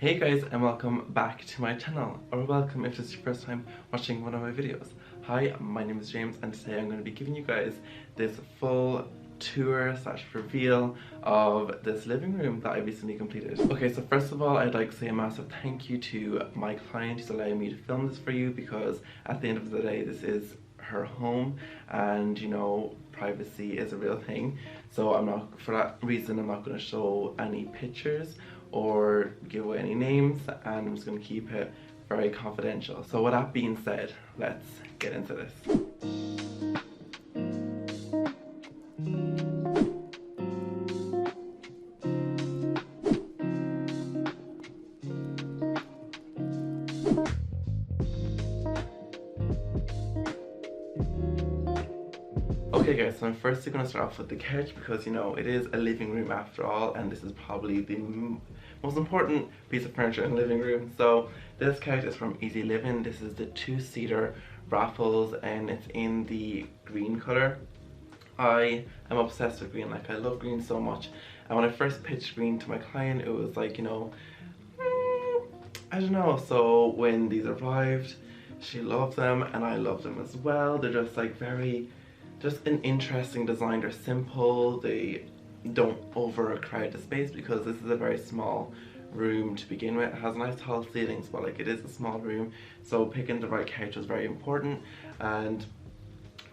Hey guys, and welcome back to my channel, or welcome if this is your first time watching one of my videos. Hi, my name is James and today I'm going to be giving you guys this full tour / reveal of this living room that I recently completed. Okay, so first of all I'd like to say a massive thank you to my client who's allowing me to film this for you, because at the end of the day this is her home and you know, privacy is a real thing. So for that reason I'm not going to show any pictures or give away any names, and I'm just going to keep it very confidential. So with that being said, let's get into this. Okay guys, so I'm firstly going to start off with the couch, because you know, it is a living room after all, and this is probably the most important piece of furniture in the living room. So this couch is from Easy Living. This is the 2-seater Raffles and it's in the green color. I am obsessed with green, like I love green so much, and when I first pitched green to my client it was like, you know, I don't know. So when these arrived, she loved them and I love them as well. They're just like just an interesting design. They're simple, they don't overcrowd the space, because this is a very small room to begin with. It has nice tall ceilings, but like it is a small room, so picking the right couch was very important. And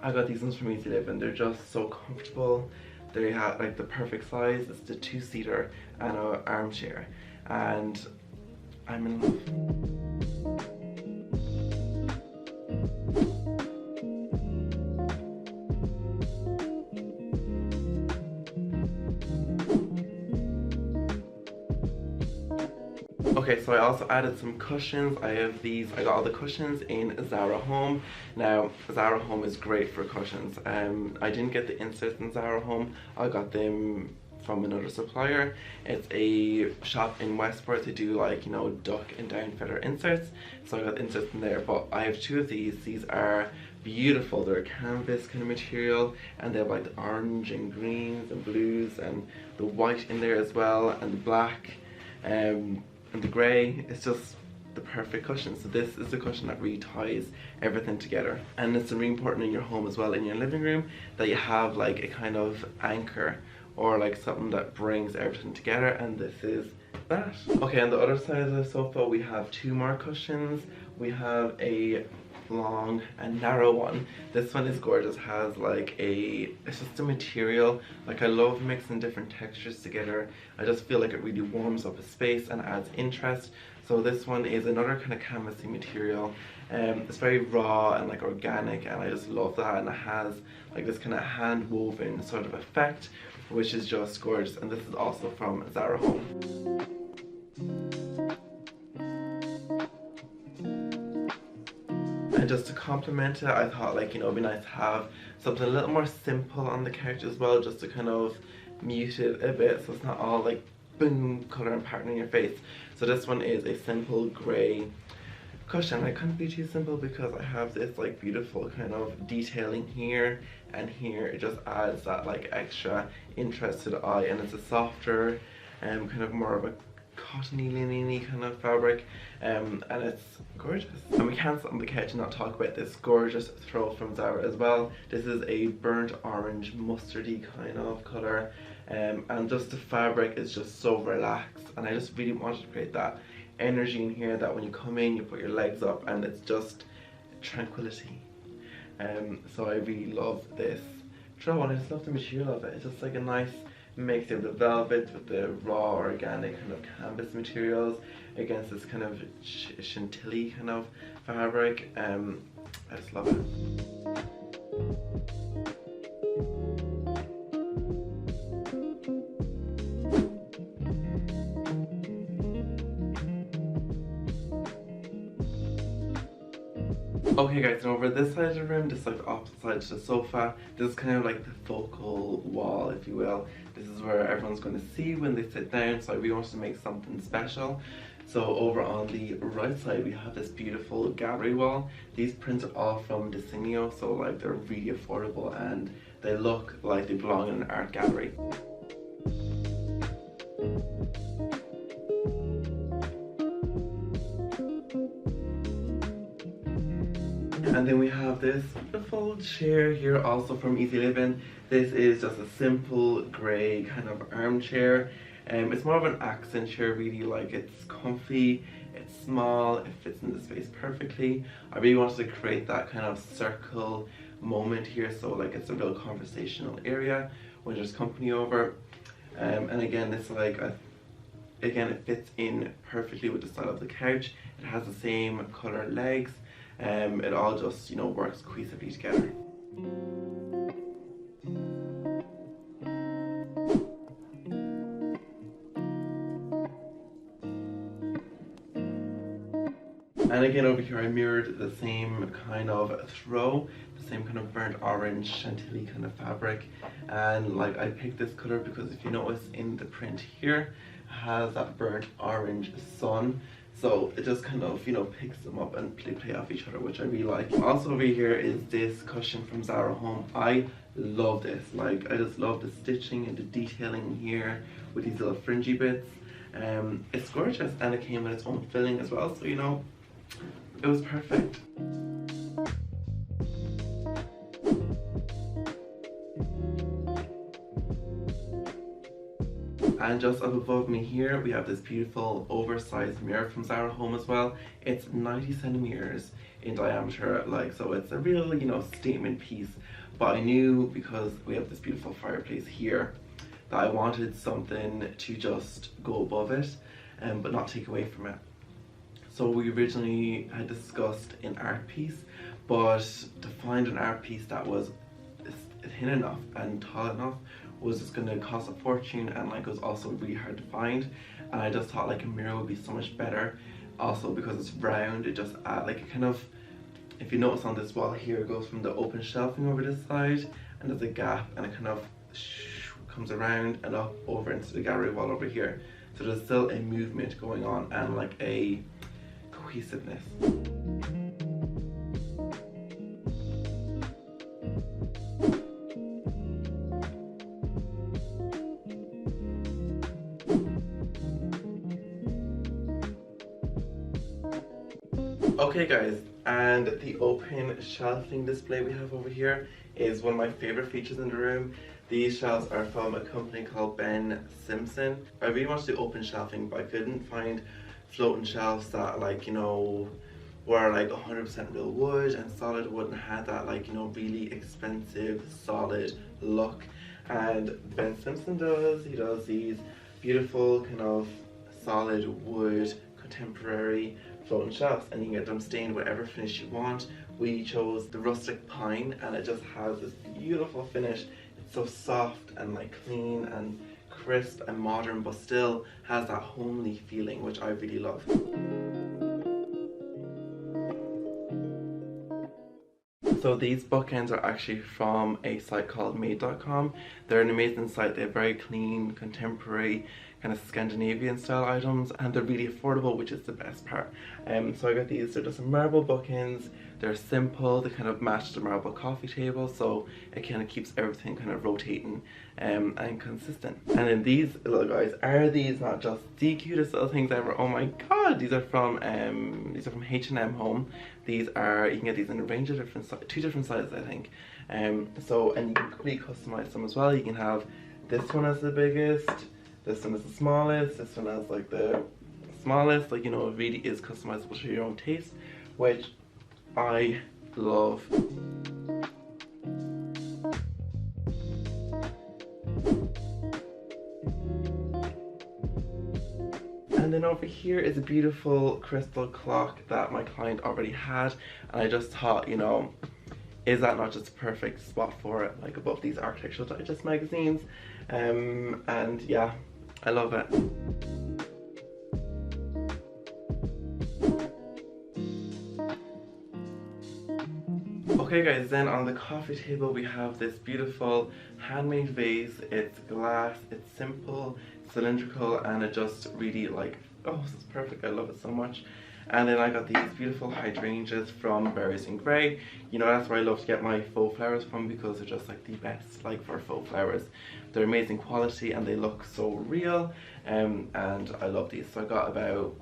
I got these ones from Easy Living. They're just so comfortable. They have like the perfect size. It's the 2-seater and an armchair, and I'm in love. Okay, so I also added some cushions. I got all the cushions in Zara Home. Now, Zara Home is great for cushions. I didn't get the inserts in Zara Home. I got them from another supplier. It's a shop in Westport. They do like, you know, duck and down feather inserts. So I got inserts in there, but I have 2 of these. These are beautiful. They're a canvas kind of material, and they have like the orange and greens and blues and the white in there as well, and the black. And the grey. It's just the perfect cushion. So this is the cushion that really ties everything together, and it's really important in your home as well, in your living room, that you have like a kind of anchor or like something that brings everything together, and this is that. Okay, on the other side of the sofa we have 2 more cushions. We have a long and narrow one. This one is gorgeous. Has like it's just a material, like I love mixing different textures together. I just feel like it really warms up a space and adds interest. So this one is another kind of canvasy material. It's very raw and like organic, and I just love that, and it has like this kind of hand woven sort of effect, which is just gorgeous. And this is also from Zara Home. And just to complement it, I thought, like, you know, it'd be nice to have something a little more simple on the couch as well, just to kind of mute it a bit, so it's not all like boom, colour and pattern in your face. So this one is a simple grey cushion. I couldn't be too simple because I have this like beautiful kind of detailing here and here. It just adds that like extra interest to the eye, and it's a softer and kind of more of a cottony, linen-y kind of fabric, and it's gorgeous. And we can't sit on the couch and not talk about this gorgeous throw from Zara as well. This is a burnt orange mustardy kind of colour, and just the fabric is just so relaxed, and I just really wanted to create that energy in here, that when you come in you put your legs up and it's just tranquility. So I really love this throw, and I just love the material of it. It's just like a nice mix of the velvet with the raw organic kind of canvas materials against this kind of chantilly kind of fabric. I just love it. Okay guys, and over this side of the room, this is like the opposite side to the sofa. This is kind of like the focal wall, if you will. This is where everyone's going to see when they sit down, so I really wanted to make something special. So over on the right side we have this beautiful gallery wall. These prints are all from Designo, so like they're really affordable and they look like they belong in an art gallery. And then we have this beautiful chair here, also from Easy Living. This is just a simple grey kind of armchair. It's more of an accent chair, really. Like, it's comfy, it's small, it fits in the space perfectly. I really wanted to create that kind of circle moment here, so like it's a real conversational area when there's company over. And again, it's like again, it fits in perfectly with the style of the couch. It has the same color legs. It all just, you know, works cohesively together. And again, over here I mirrored the same kind of throw, the same kind of burnt orange chantilly kind of fabric. And like, I picked this color because if you notice in the print here, it has that burnt orange sun. So it just kind of, you know, picks them up and play off each other, which I really like. Also over here is this cushion from Zara Home. I love this. Like, I just love the stitching and the detailing here with these little fringy bits. It's gorgeous, and it came with its own filling as well, so you know, it was perfect. And just up above me here, we have this beautiful oversized mirror from Zara Home as well. It's 90 centimeters in diameter, like, so it's a real, you know, statement piece. But I knew, because we have this beautiful fireplace here, that I wanted something to just go above it, but not take away from it. So we originally had discussed an art piece, but to find an art piece that was thin enough and tall enough was just going to cost a fortune, and like, it was also really hard to find. And I just thought like a mirror would be so much better. Also, because it's round, it just adds like a kind of, if you notice on this wall here, it goes from the open shelving over this side, and there's a gap, and it kind of comes around and up over into the gallery wall over here. So there's still a movement going on and like a cohesiveness. Okay guys, and the open shelving display we have over here is one of my favorite features in the room. These shelves are from a company called Ben Simpson. I really wanted to open shelving, but I couldn't find floating shelves that, like, you know, were like 100% real wood and solid wood and had that, like, you know, really expensive solid look. And Ben Simpson does, he does these beautiful kind of solid wood contemporary floating shelves, and you can get them stained whatever finish you want. We chose the rustic pine, and it just has this beautiful finish. It's so soft and like clean and crisp and modern, but still has that homely feeling, which I really love. So these bookends are actually from a site called made.com. They're an amazing site. They're very clean, contemporary, kind of Scandinavian style items, and they're really affordable, which is the best part. So I got these. They're just marble bookends. They're simple. They kind of match the marble coffee table, so it kind of keeps everything kind of rotating and consistent. And then these little guys, are these not just the cutest little things ever? Oh my god, these are from H&M Home. These are, you can get these in a range of different, 2 different sizes, I think. And you can completely customize them as well. You can have this one as the biggest, this one is the smallest, this one has like the smallest, like, you know, it really is customizable to your own taste, which I love. And then over here is a beautiful crystal clock that my client already had, and I just thought, you know, is that not just a perfect spot for it, like above these Architectural Digest magazines? And yeah, I love it. Okay guys, then on the coffee table we have this beautiful handmade vase. It's glass, it's simple, cylindrical, and it just really, like, oh, this is perfect. I love it so much. And then I got these beautiful hydrangeas from Berries and Grey. You know, that's where I love to get my faux flowers from, because they're just like the best, like, for faux flowers. They're amazing quality and they look so real, and I love these. So I got about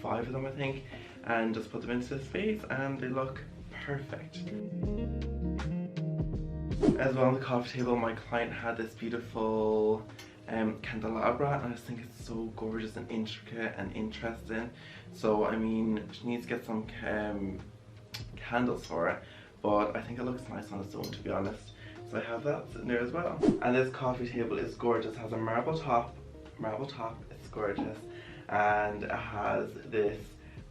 5 of them, I think, and just put them into this vase, and they look perfect. As well on the coffee table, my client had this beautiful candelabra, and I just think it's so gorgeous and intricate and interesting. So I mean, she needs to get some candles for it, but I think it looks nice on its own, to be honest. So I have that sitting there as well. And this coffee table is gorgeous. It has a marble top, it's gorgeous, and it has this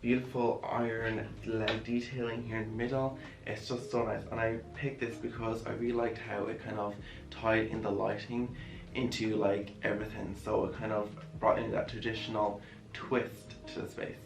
beautiful iron leg detailing here in the middle. It's just so nice, and I picked this because I really liked how it kind of tied in the lighting into like everything, so it kind of brought in that traditional twist to the space.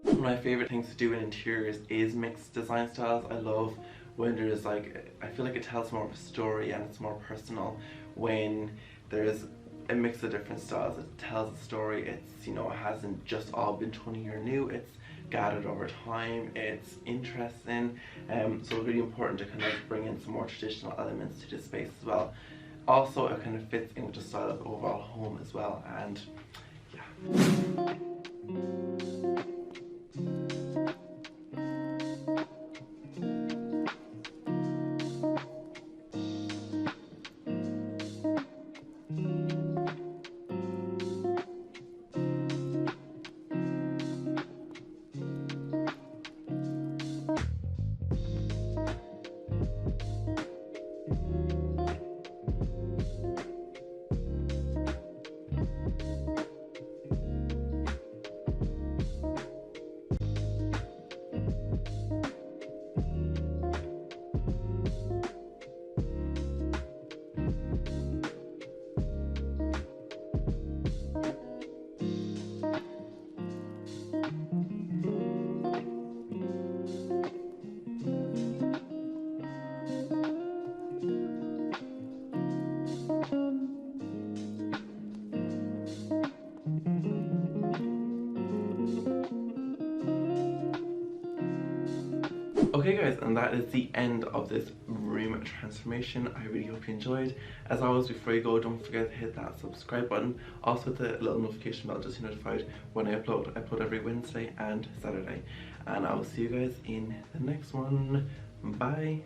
One of my favorite things to do in interiors is mix design styles. I love when there's like, I feel like it tells more of a story and it's more personal when there's a mix of different styles. It tells a story. It's, you know, it hasn't just all been 20 years new. It's gathered over time. It's interesting. So it's really important to kind of bring in some more traditional elements to this space as well. Also, it kind of fits in with the style of the overall home as well. And yeah. Okay guys, and that is the end of this room transformation. I really hope you enjoyed. As always, before you go, don't forget to hit that subscribe button. Also the little notification bell just to be notified when I upload. I upload every Wednesday and Saturday. And I will see you guys in the next one. Bye.